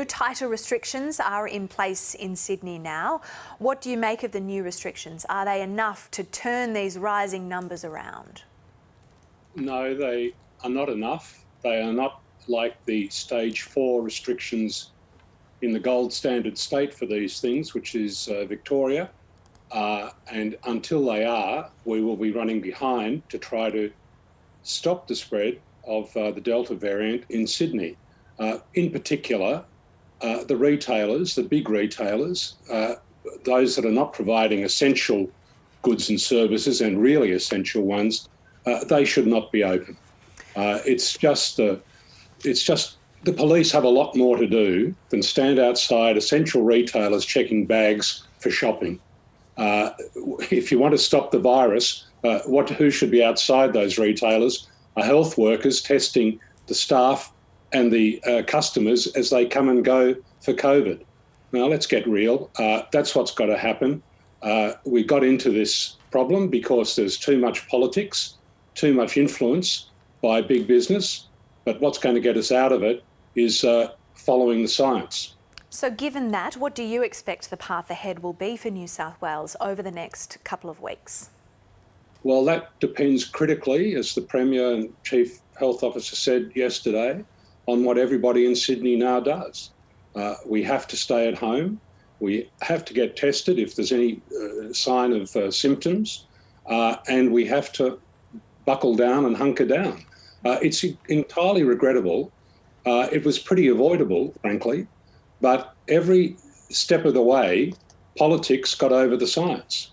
tighter restrictions are in place in Sydney now. What do you make of the new restrictions? Are they enough to turn these rising numbers around? No, they are not enough. They are not like the stage 4 restrictions in the gold standard state for these things, which is Victoria. And until they are, we will be running behind to try to stop the spread of the Delta variant in Sydney. In particular, the retailers, the big retailers, those that are not providing essential goods and services and really essential ones, they should not be open. It's just the police have a lot more to do than stand outside essential retailers checking bags for shopping. If you want to stop the virus, who should be outside those retailers are health workers testing the staff and the customers as they come and go for COVID. Now, let's get real. That's what's got to happen. We got into this problem because there's too much politics, too much influence by big business. But what's going to get us out of it is following the science. So given that, what do you expect the path ahead will be for New South Wales over the next couple of weeks? Well, that depends critically, as the Premier and Chief Health Officer said yesterday, on what everybody in Sydney now does. We have to stay at home. We have to get tested if there's any sign of symptoms, and we have to buckle down and hunker down. It's entirely regrettable. It was pretty avoidable, frankly, but every step of the way, politics got over the science.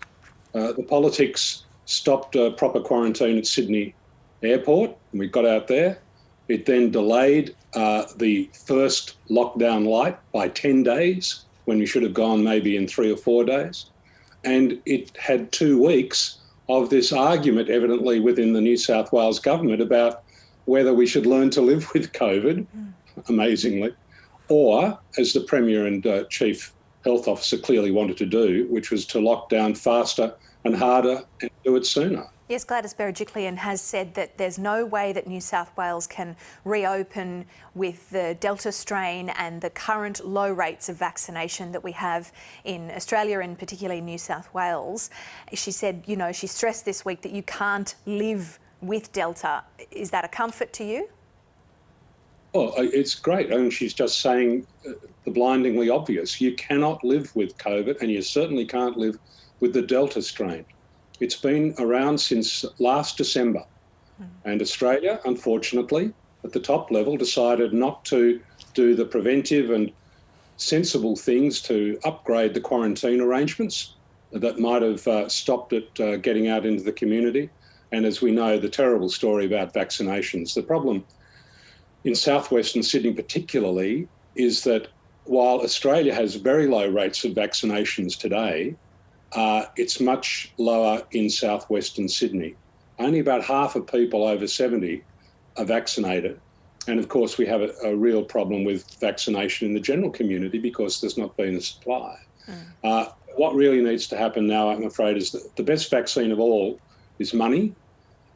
The politics stopped proper quarantine at Sydney Airport, and we got out there. It then delayed the first lockdown light by 10 days, when we should have gone maybe in 3 or 4 days. And it had 2 weeks of this argument, evidently, within the New South Wales government about whether we should learn to live with COVID, amazingly, or, as the Premier and Chief Health Officer clearly wanted to do, which was to lock down faster and harder and do it sooner. Yes, Gladys Berejiklian has said that there's no way that New South Wales can reopen with the Delta strain and the current low rates of vaccination that we have in Australia and particularly New South Wales. She said, you know, she stressed this week that you can't live with Delta. Is that a comfort to you? Oh, it's great. I mean, she's just saying the blindingly obvious. You cannot live with COVID, and you certainly can't live with the Delta strain. It's been around since last December, and Australia, unfortunately, at the top level, decided not to do the preventive and sensible things to upgrade the quarantine arrangements that might have stopped it getting out into the community. And as we know, the terrible story about vaccinations. The problem in southwestern Sydney particularly is that while Australia has very low rates of vaccinations today, it's much lower in southwestern Sydney. Only about half of people over 70 are vaccinated. And of course, we have a real problem with vaccination in the general community because there's not been a supply. What really needs to happen now, I'm afraid, is that the best vaccine of all is money.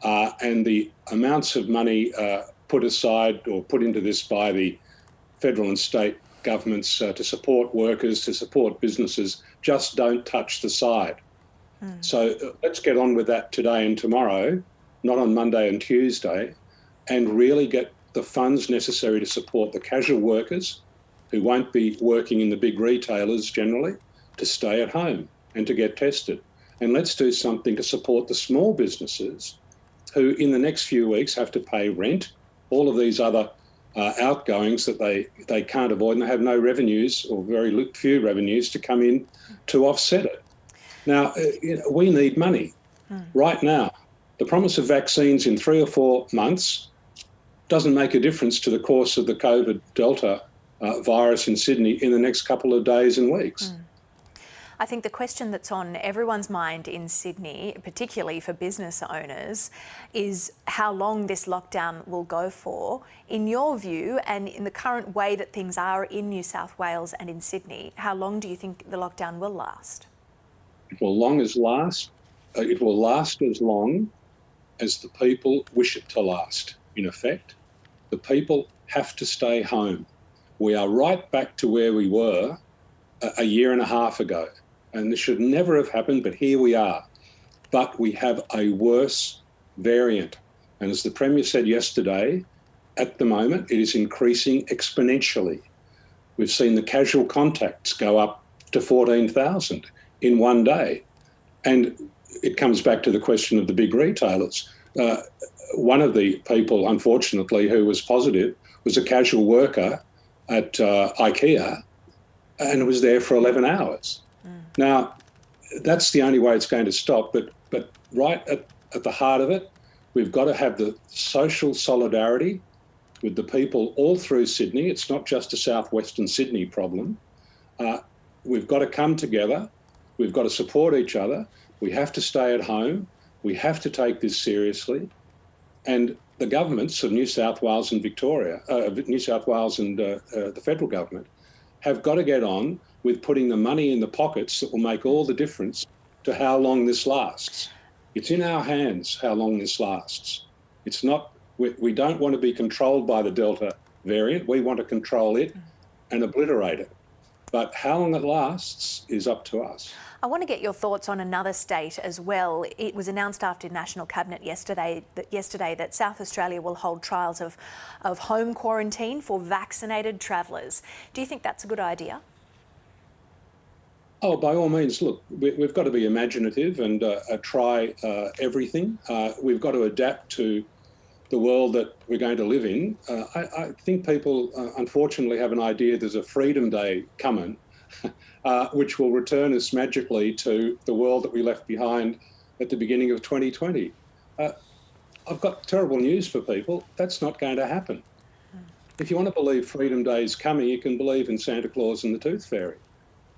And the amounts of money put aside or put into this by the federal and state governments to support workers, to support businesses, just don't touch the side. So let's get on with that today and tomorrow, not on Monday and Tuesday, and really get the funds necessary to support the casual workers who won't be working in the big retailers generally, to stay at home and to get tested. And let's do something to support the small businesses who in the next few weeks have to pay rent, all of these other outgoings that they can't avoid, and they have no revenues or very few revenues to come in to offset it. Now, we need money right now. The promise of vaccines in 3 or 4 months doesn't make a difference to the course of the COVID Delta virus in Sydney in the next couple of days and weeks. I think the question that's on everyone's mind in Sydney, particularly for business owners, is how long this lockdown will go for. In your view, and in the current way that things are in New South Wales and in Sydney, how long do you think the lockdown will last? It will last as long as the people wish it to last, in effect. The people have to stay home. We are right back to where we were a year and a half ago. And this should never have happened, but here we are. But we have a worse variant. And as the Premier said yesterday, at the moment, it is increasing exponentially. We've seen the casual contacts go up to 14,000 in one day. And it comes back to the question of the big retailers. One of the people, unfortunately, who was positive was a casual worker at IKEA and was there for 11 hours. Now, that's the only way it's going to stop. But right at the heart of it, we've got to have the social solidarity with the people all through Sydney. It's not just a southwestern Sydney problem. We've got to come together. We've got to support each other. We have to stay at home. We have to take this seriously. And the governments of New South Wales and Victoria, New South Wales and the federal government have got to get on with putting the money in the pockets that will make all the difference to how long this lasts. It's in our hands how long this lasts. It's not, we don't want to be controlled by the Delta variant. We want to control it and obliterate it. But how long it lasts is up to us. I want to get your thoughts on another state as well. It was announced after National Cabinet yesterday that South Australia will hold trials of home quarantine for vaccinated travellers. Do you think that's a good idea? Oh, by all means, look, we've got to be imaginative and try everything. We've got to adapt to the world that we're going to live in. I think people, unfortunately, have an idea there's a Freedom Day coming, which will return us magically to the world that we left behind at the beginning of 2020. I've got terrible news for people. That's not going to happen. If you want to believe Freedom Day is coming, you can believe in Santa Claus and the Tooth Fairy.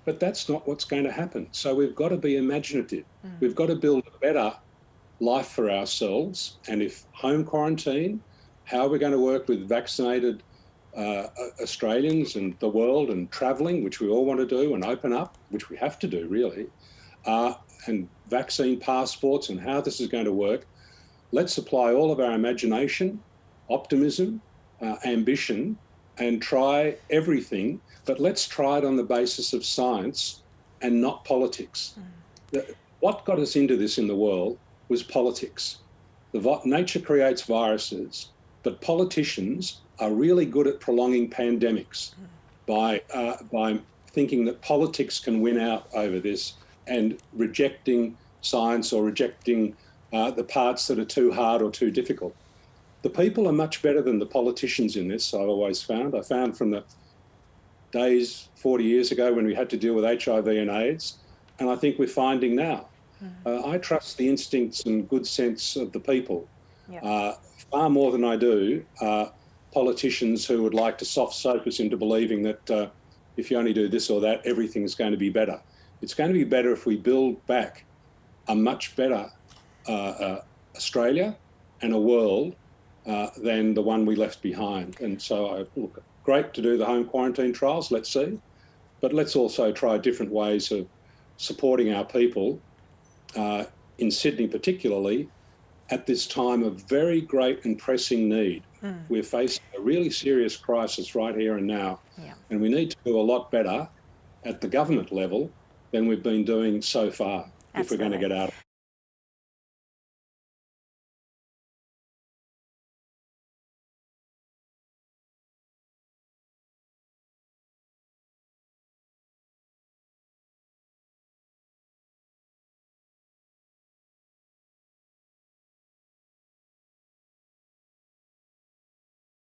But that's not what's going to happen. So we've got to be imaginative. We've got to build a better life for ourselves. And if home quarantine, how we're going to work with vaccinated Australians and the world and travelling, which we all want to do, and open up, which we have to do really, and vaccine passports and how this is going to work, let's apply all of our imagination, optimism, ambition, and try everything, but let's try it on the basis of science and not politics. What got us into this in the world was politics. Nature creates viruses, but politicians are really good at prolonging pandemics by thinking that politics can win out over this and rejecting science or rejecting the parts that are too hard or too difficult. The people are much better than the politicians in this, I've always found. I found from the days 40 years ago when we had to deal with HIV and AIDS, and I think we're finding now. I trust the instincts and good sense of the people far more than I do politicians who would like to soft soap us into believing that if you only do this or that, everything's going to be better. It's going to be better if we build back a much better Australia and a world than the one we left behind. And so, look, great to do the home quarantine trials, let's see, but let's also try different ways of supporting our people in Sydney particularly at this time of very great and pressing need. We're facing a really serious crisis right here and now, and we need to do a lot better at the government level than we've been doing so far if we're going to get out of it.